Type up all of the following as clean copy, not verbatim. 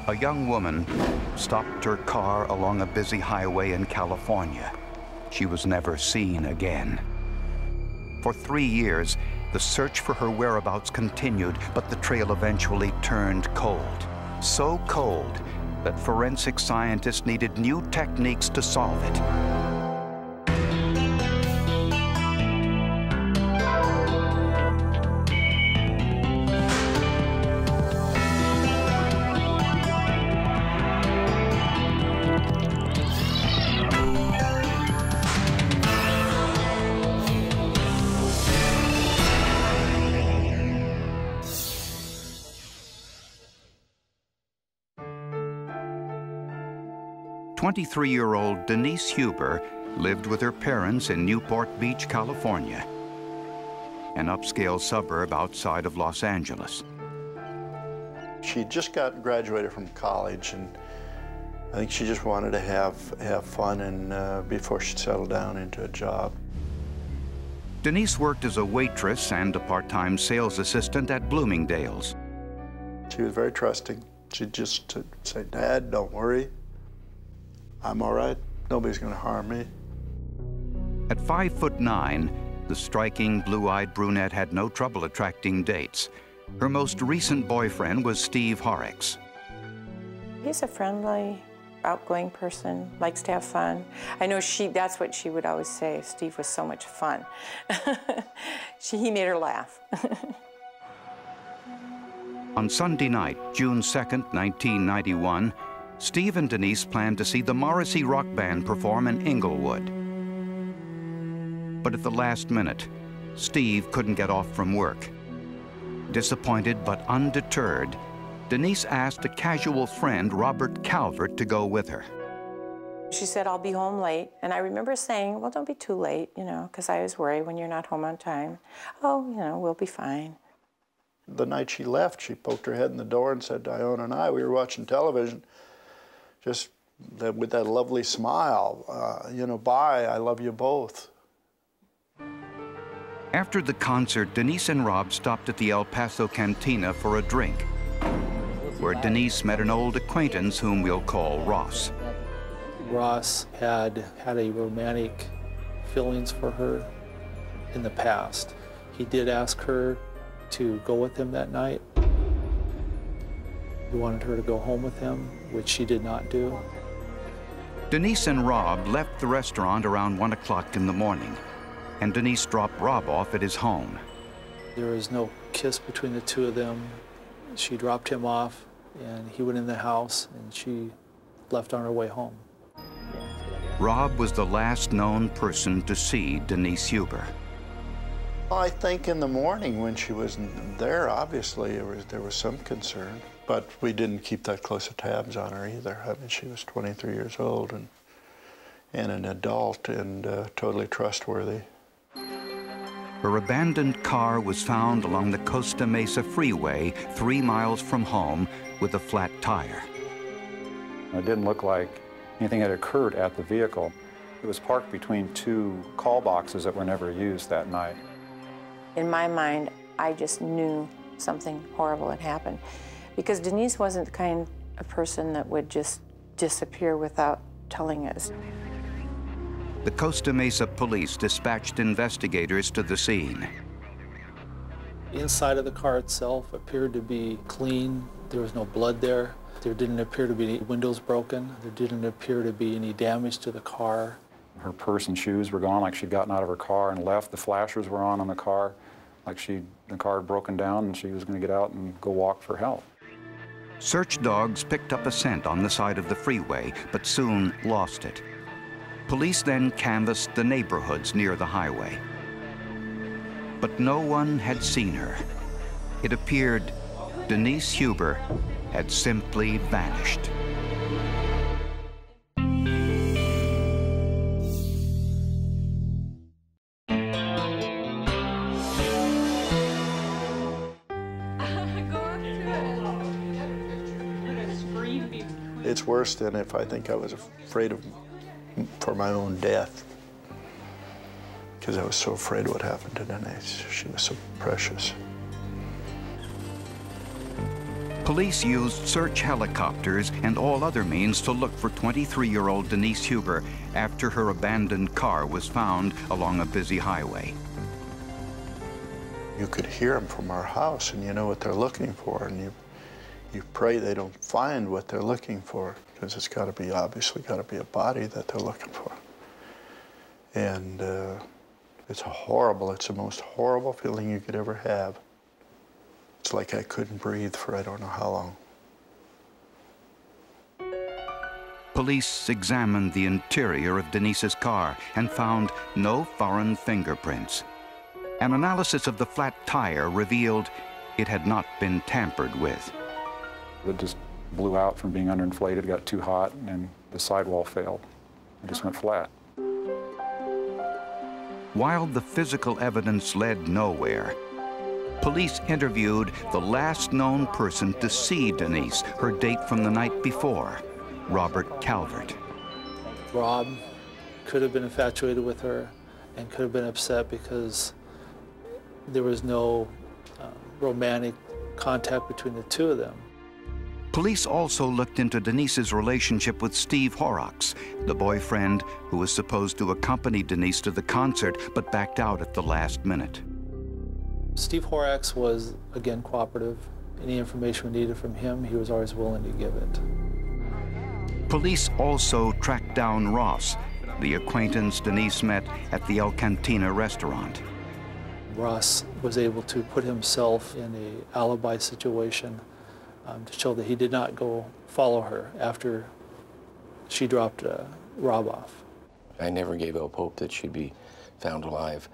A young woman stopped her car along a busy highway in California. She was never seen again. For 3 years, the search for her whereabouts continued, but the trail eventually turned cold. So cold that forensic scientists needed new techniques to solve it. 23-year-old Denise Huber lived with her parents in Newport Beach, California, an upscale suburb outside of Los Angeles. She just graduated from college, and I think she just wanted to have fun and before she settled down into a job. Denise worked as a waitress and a part-time sales assistant at Bloomingdale's. She was very trusting. She'd just say, "Dad, don't worry. I'm all right. Nobody's going to harm me." At 5'9", the striking blue-eyed brunette had no trouble attracting dates. Her most recent boyfriend was Steve Horrocks. He's a friendly, outgoing person, likes to have fun. I know that's what she would always say. Steve was so much fun. He made her laugh. On Sunday night, June 2nd, 1991, Steve and Denise planned to see the Morrissey rock band perform in Inglewood. But at the last minute, Steve couldn't get off from work. Disappointed but undeterred, Denise asked a casual friend, Robert Calvert, to go with her. She said, "I'll be home late." And I remember saying, "Well, don't be too late, you know, because I always worry when you're not home on time." "Oh, you know, we'll be fine." The night she left, she poked her head in the door and said to Iona and I, we were watching television, just with that lovely smile, you know, "Bye, I love you both." After the concert, Denise and Rob stopped at the El Paso Cantina for a drink, where Denise met an old acquaintance whom we'll call Ross. Ross had a romantic feelings for her in the past. He did ask her to go with him that night. He wanted her to go home with him, which she did not do. Denise and Rob left the restaurant around 1 o'clock in the morning, and Denise dropped Rob off at his home. There was no kiss between the two of them. She dropped him off, and he went in the house, and she left on her way home. Rob was the last known person to see Denise Huber. I think in the morning when she wasn't there, obviously there was some concern, but we didn't keep that close of tabs on her either. I mean, she was 23 years old and an adult and totally trustworthy. Her abandoned car was found along the Costa Mesa Freeway, 3 miles from home, with a flat tire. It didn't look like anything had occurred at the vehicle. It was parked between two call boxes that were never used that night. In my mind, I just knew something horrible had happened, because Denise wasn't the kind of person that would just disappear without telling us. The Costa Mesa police dispatched investigators to the scene. Inside of the car itself appeared to be clean. There was no blood there. There didn't appear to be any windows broken. There didn't appear to be any damage to the car. Her purse and shoes were gone, like she'd gotten out of her car and left. The flashers were on the car, like the car had broken down and she was going to get out and go walk for help. Search dogs picked up a scent on the side of the freeway, but soon lost it. Police then canvassed the neighborhoods near the highway. But no one had seen her. It appeared Denise Huber had simply vanished. It's worse than if I think I was afraid for my own death, because I was so afraid of what happened to Denise. She was so precious. Police used search helicopters and all other means to look for 23-year-old Denise Huber after her abandoned car was found along a busy highway. You could hear them from our house, and you know what they're looking for, and you pray they don't find what they're looking for, because it's got to be, obviously got to be a body that they're looking for. And it's the most horrible feeling you could ever have. It's like I couldn't breathe for I don't know how long. Police examined the interior of Denise's car and found no foreign fingerprints. An analysis of the flat tire revealed it had not been tampered with. It just blew out from being underinflated, got too hot, and the sidewall failed. It just went flat. While the physical evidence led nowhere, police interviewed the last known person to see Denise, her date from the night before, Robert Calvert. Rob could have been infatuated with her and could have been upset because there was no romantic contact between the two of them. Police also looked into Denise's relationship with Steve Horrocks, the boyfriend who was supposed to accompany Denise to the concert but backed out at the last minute. Steve Horrocks was, again, cooperative. Any information we needed from him, he was always willing to give it. Police also tracked down Ross, the acquaintance Denise met at the El Cantina restaurant. Ross was able to put himself in an alibi situation to show that he did not go follow her after she dropped Rob off. I never gave up hope that she'd be found alive.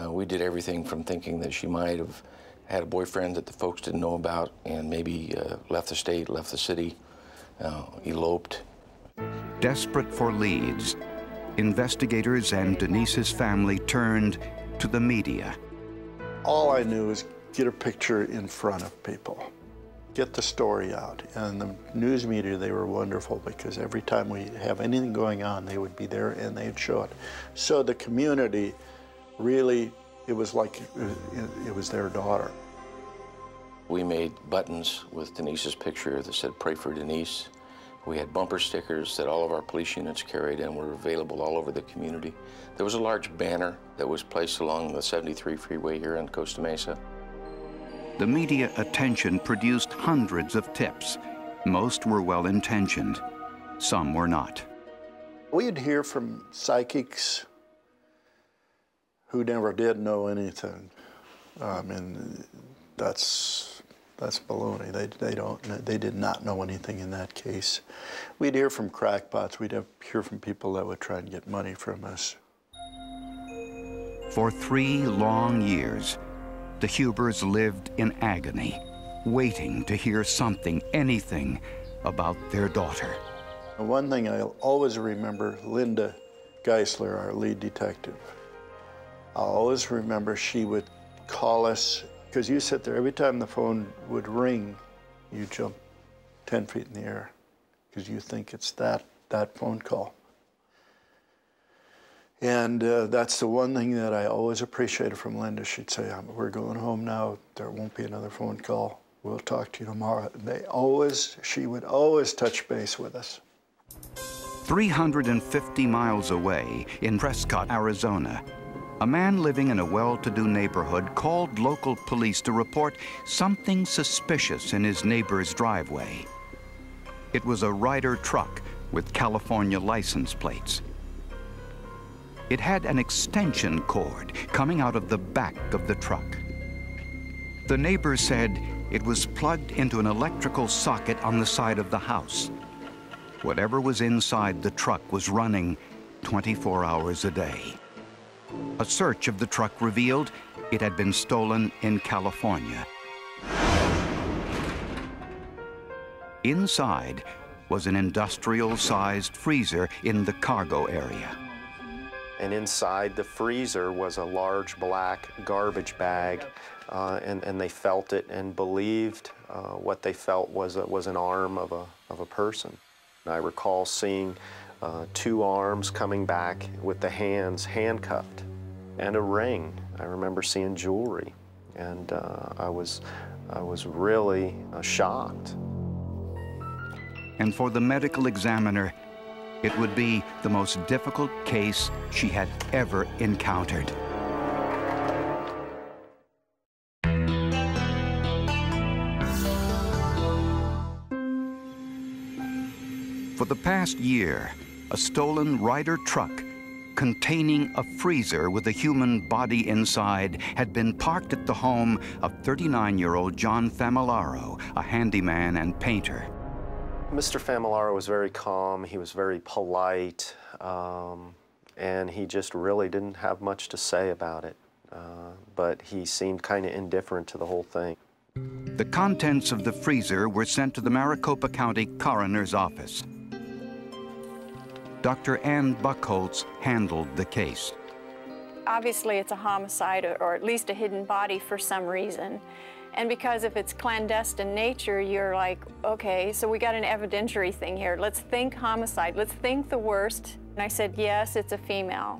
We did everything from thinking that she might have had a boyfriend that the folks didn't know about and maybe left the state, left the city, eloped. Desperate for leads, investigators and Denise's family turned to the media. All I knew was get a picture in front of people, get the story out. And the news media, they were wonderful because every time we have anything going on, they would be there and they'd show it. So the community really, it was like it was their daughter. We made buttons with Denise's picture that said, "Pray for Denise." We had bumper stickers that all of our police units carried and were available all over the community. There was a large banner that was placed along the 73 freeway here in Costa Mesa. The media attention produced hundreds of tips. Most were well-intentioned. Some were not. We'd hear from psychics who never did know anything. I mean, that's baloney. They did not know anything in that case. We'd hear from crackpots. We'd hear from people that would try and get money from us. For 3 long years, the Hubers lived in agony, waiting to hear something, anything, about their daughter. One thing I'll always remember, Linda Geisler, our lead detective, I'll always remember she would call us, because you sit there, every time the phone would ring, you jump 10 feet in the air, because you think it's that phone call. And that's the one thing that I always appreciated from Linda. She'd say, "We're going home now. There won't be another phone call. We'll talk to you tomorrow." And she would always touch base with us. 350 miles away in Prescott, Arizona, a man living in a well-to-do neighborhood called local police to report something suspicious in his neighbor's driveway. It was a Ryder truck with California license plates. It had an extension cord coming out of the back of the truck. The neighbor said it was plugged into an electrical socket on the side of the house. Whatever was inside the truck was running 24 hours a day. A search of the truck revealed it had been stolen in California. Inside was an industrial-sized freezer in the cargo area. And inside the freezer was a large black garbage bag, and they felt it and believed what they felt was an arm of a person. And I recall seeing 2 arms coming back with the hands handcuffed and a ring. I remember seeing jewelry and I was really shocked. And for the medical examiner, it would be the most difficult case she had ever encountered. For the past year, a stolen Ryder truck containing a freezer with a human body inside had been parked at the home of 39-year-old John Familaro, a handyman and painter. Mr. Familaro was very calm, he was very polite, and he just really didn't have much to say about it. But he seemed kind of indifferent to the whole thing. The contents of the freezer were sent to the Maricopa County Coroner's Office. Dr. Ann Buckholtz handled the case. Obviously, it's a homicide or at least a hidden body for some reason. And because if it's clandestine nature, you're like, okay, so we got an evidentiary thing here. Let's think homicide. Let's think the worst. And I said, yes, it's a female.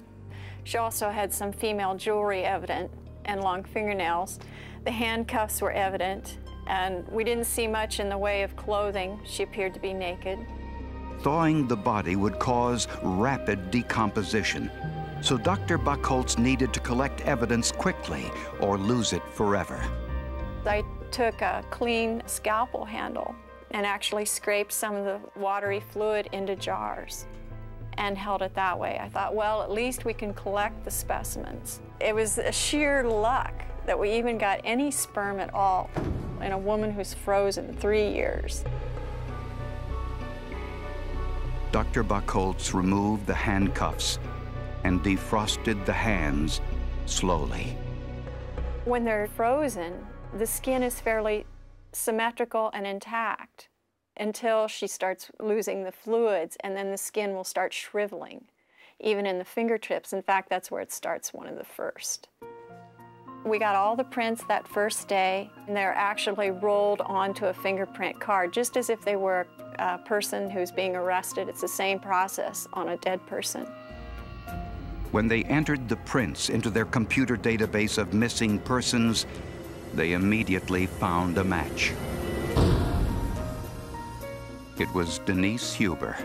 She also had some female jewelry evident and long fingernails. The handcuffs were evident, and we didn't see much in the way of clothing. She appeared to be naked. Thawing the body would cause rapid decomposition, so Dr. Buckholtz needed to collect evidence quickly or lose it forever. I took a clean scalpel handle and actually scraped some of the watery fluid into jars and held it that way. I thought, well, at least we can collect the specimens. It was a sheer luck that we even got any sperm at all in a woman who's frozen 3 years. Dr. Buckholtz removed the handcuffs and defrosted the hands slowly. When they're frozen, the skin is fairly symmetrical and intact until she starts losing the fluids, and then the skin will start shriveling, even in the fingertips. In fact, that's where it starts, one of the first. We got all the prints that first day, and they're actually rolled onto a fingerprint card, just as if they were a person who's being arrested. It's the same process on a dead person. When they entered the prints into their computer database of missing persons, they immediately found a match. It was Denise Huber,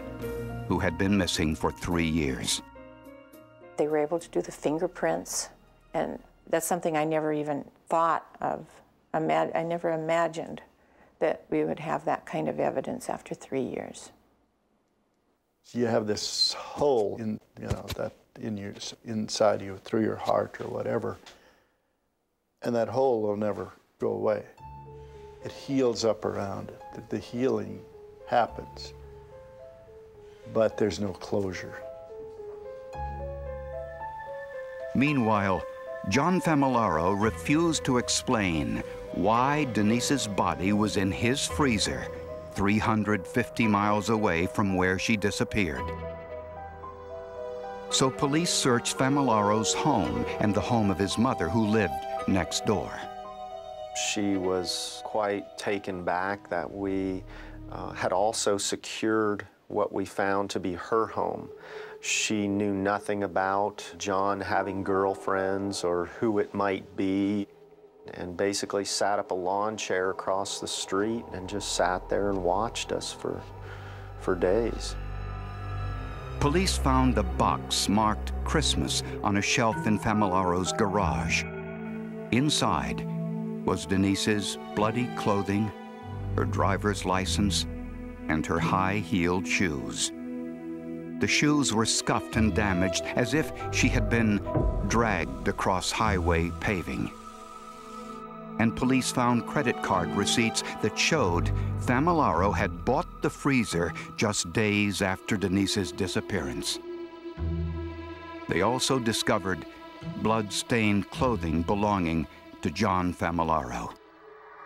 who had been missing for 3 years. They were able to do the fingerprints, and that's something I never even thought of. I never imagined that we would have that kind of evidence after 3 years. You have this hole in, that inside you, through your heart or whatever, and that hole will never go away. It heals up around it. The healing happens, but there's no closure. Meanwhile, John Familaro refused to explain why Denise's body was in his freezer 350 miles away from where she disappeared. So police searched Familaro's home and the home of his mother, who lived next door. She was quite taken back that we had also secured what we found to be her home. She knew nothing about John having girlfriends or who it might be, and basically sat up a lawn chair across the street and just sat there and watched us for days. Police found a box marked Christmas on a shelf in Familaro's garage. Inside was Denise's bloody clothing, her driver's license, and her high-heeled shoes. The shoes were scuffed and damaged, as if she had been dragged across highway paving. And police found credit card receipts that showed Familaro had bought the freezer just days after Denise's disappearance. They also discovered blood-stained clothing belonging to John Familaro.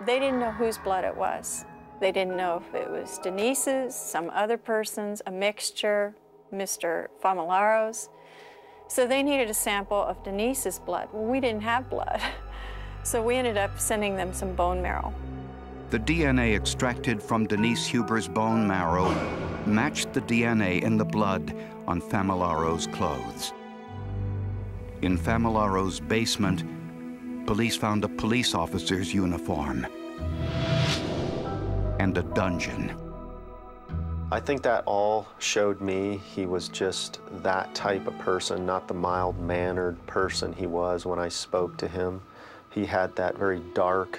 They didn't know whose blood it was. They didn't know if it was Denise's, some other person's, a mixture, Mr. Familaro's. So they needed a sample of Denise's blood. Well, we didn't have blood. So we ended up sending them some bone marrow. The DNA extracted from Denise Huber's bone marrow matched the DNA in the blood on Familaro's clothes. In Familaro's basement, police found a police officer's uniform and a dungeon. I think that all showed me he was just that type of person, not the mild-mannered person he was when I spoke to him. He had that very dark,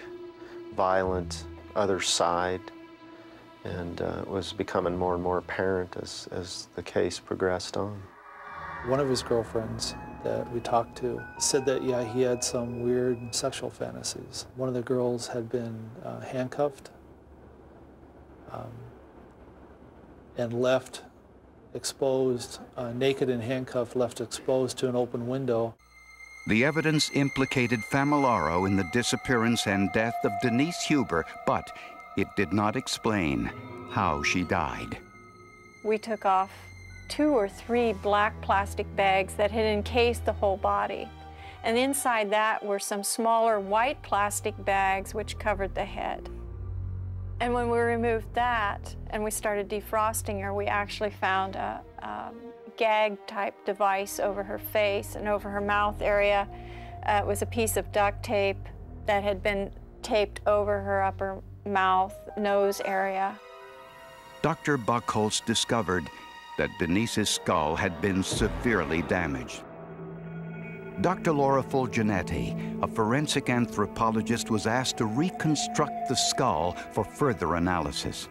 violent other side, and it was becoming more and more apparent as the case progressed on. One of his girlfriends that we talked to said that, yeah, he had some weird sexual fantasies. One of the girls had been handcuffed and left exposed, naked and handcuffed, left exposed to an open window. The evidence implicated Famularo in the disappearance and death of Denise Huber, but it did not explain how she died. We took off 2 or 3 black plastic bags that had encased the whole body. And inside that were some smaller white plastic bags which covered the head. And when we removed that and we started defrosting her, we actually found a gag-type device over her face and over her mouth area. It was a piece of duct tape that had been taped over her upper mouth, nose area. Dr. Buckholz discovered that Denise's skull had been severely damaged. Dr. Laura Fulginetti, a forensic anthropologist, was asked to reconstruct the skull for further analysis.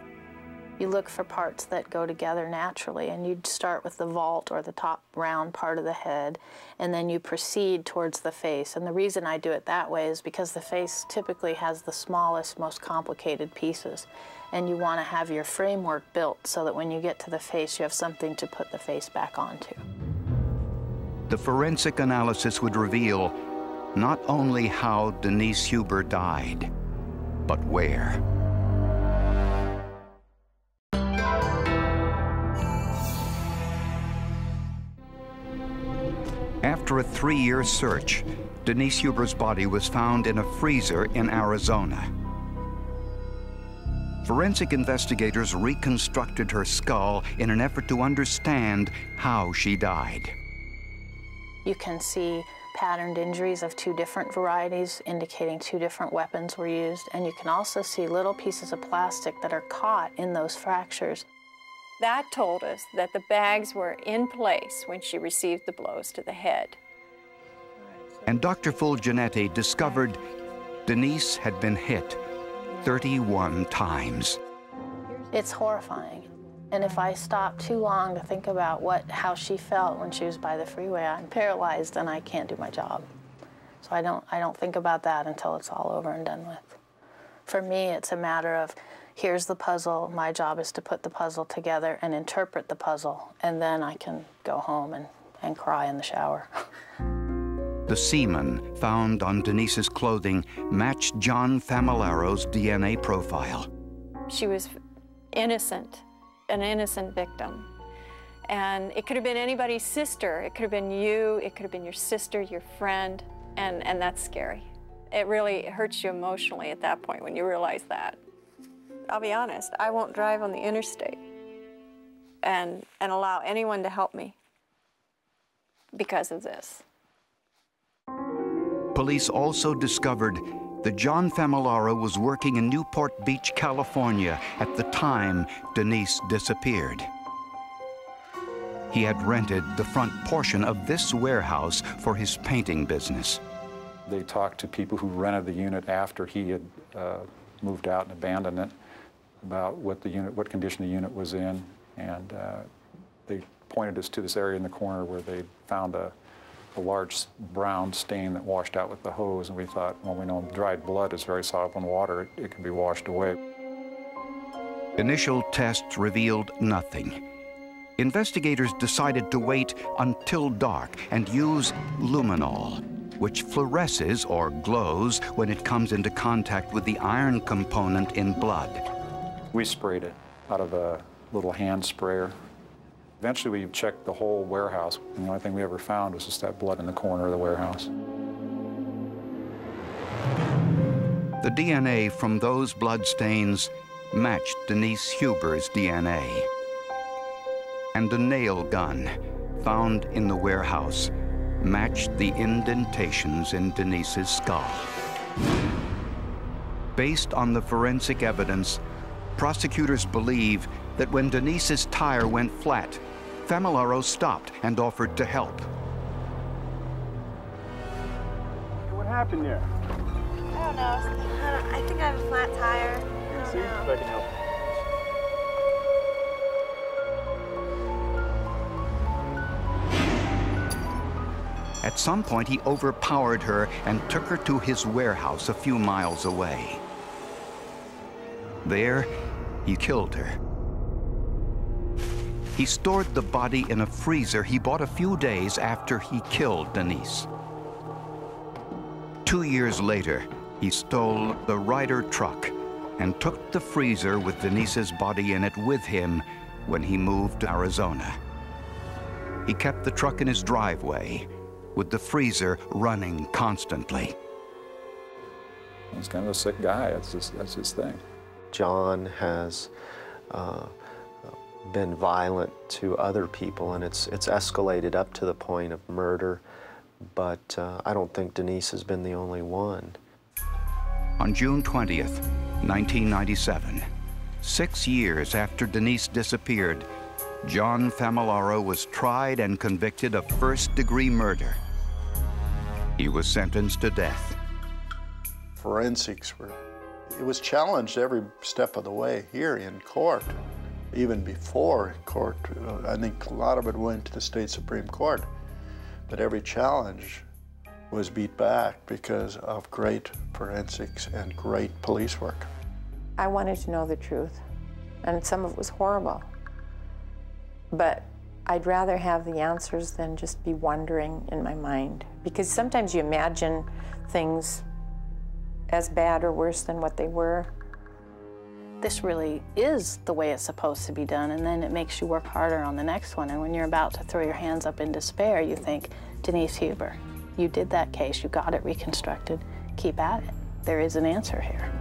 You look for parts that go together naturally, and you'd start with the vault or the top round part of the head, and then you proceed towards the face. And the reason I do it that way is because the face typically has the smallest, most complicated pieces, and you want to have your framework built so that when you get to the face, you have something to put the face back onto. The forensic analysis would reveal not only how Denise Huber died, but where. After a 3-year search, Denise Huber's body was found in a freezer in Arizona. Forensic investigators reconstructed her skull in an effort to understand how she died. You can see patterned injuries of 2 different varieties, indicating 2 different weapons were used, and you can also see little pieces of plastic that are caught in those fractures. That told us that the bags were in place when she received the blows to the head. And Dr. Fulginetti discovered Denise had been hit 31 times. It's horrifying. And if I stop too long to think about how she felt when she was by the freeway, I'm paralyzed and I can't do my job. So I don't think about that until it's all over and done with. For me, it's a matter of, here's the puzzle, my job is to put the puzzle together and interpret the puzzle, and then I can go home and cry in the shower. The semen found on Denise's clothing matched John Famularo's DNA profile. She was innocent, an innocent victim. And it could have been anybody's sister. It could have been you, it could have been your sister, your friend, and that's scary. It really hurts you emotionally at that point when you realize that. I'll be honest, I won't drive on the interstate and allow anyone to help me because of this. Police also discovered that John Famularo was working in Newport Beach, California at the time Denise disappeared. He had rented the front portion of this warehouse for his painting business. They talked to people who rented the unit after he had moved out and abandoned it about what condition the unit was in, and they pointed us to this area in the corner where they found a large brown stain that washed out with the hose, and we thought, well, we know dried blood is very soluble in water, it can be washed away. Initial tests revealed nothing. Investigators decided to wait until dark and use luminol, which fluoresces or glows when it comes into contact with the iron component in blood. We sprayed it out of a little hand sprayer. Eventually we checked the whole warehouse, and the only thing we ever found was just that blood in the corner of the warehouse. The DNA from those blood stains matched Denise Huber's DNA. And a nail gun found in the warehouse matched the indentations in Denise's skull. Based on the forensic evidence, prosecutors believe that when Denise's tire went flat, Famularo stopped and offered to help. What happened there? I don't know. I think I have a flat tire. I don't See know. if I can help. At some point, he overpowered her and took her to his warehouse a few miles away. There, he killed her. He stored the body in a freezer he bought a few days after he killed Denise. 2 years later, he stole the Ryder truck and took the freezer with Denise's body in it with him when he moved to Arizona. He kept the truck in his driveway, with the freezer running constantly. He's kind of a sick guy. That's his thing. John has been violent to other people, and it's escalated up to the point of murder, but I don't think Denise has been the only one. On June 20th, 1997, 6 years after Denise disappeared, John Famularo was tried and convicted of first-degree murder. He was sentenced to death. Forensics it was challenged every step of the way here in court, even before court. I think a lot of it went to the state Supreme Court, but every challenge was beat back because of great forensics and great police work. I wanted to know the truth, and some of it was horrible. But I'd rather have the answers than just be wondering in my mind, because sometimes you imagine things as bad or worse than what they were. This really is the way it's supposed to be done, and then it makes you work harder on the next one. And when you're about to throw your hands up in despair, you think, Denise Huber, you did that case, you got it reconstructed, keep at it. There is an answer here.